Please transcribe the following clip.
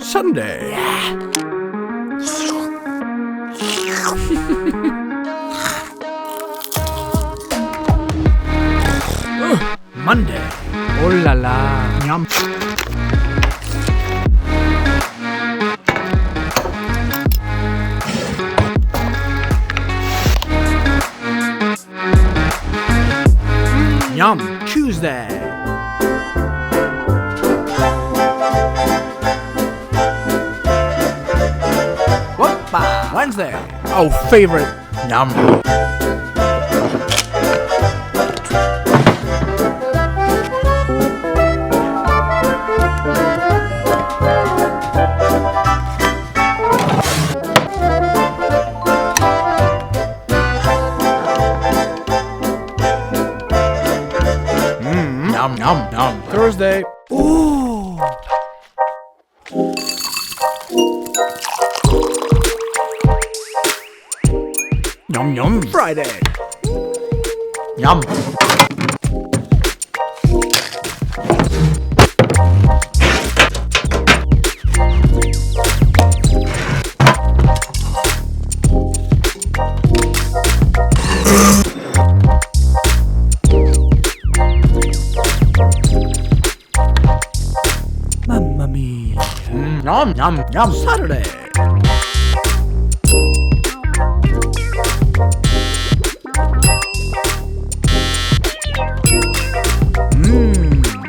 Sunday. Monday. Oh la la. Yum. Yum. Tuesday. Whoopa. Wednesday. Oh, favorite. Yum. Yum, yum, yum. Thursday. Ooh. Yum, yum. Friday. Yum. Mamma mia. Yum, yum, yum. Saturday.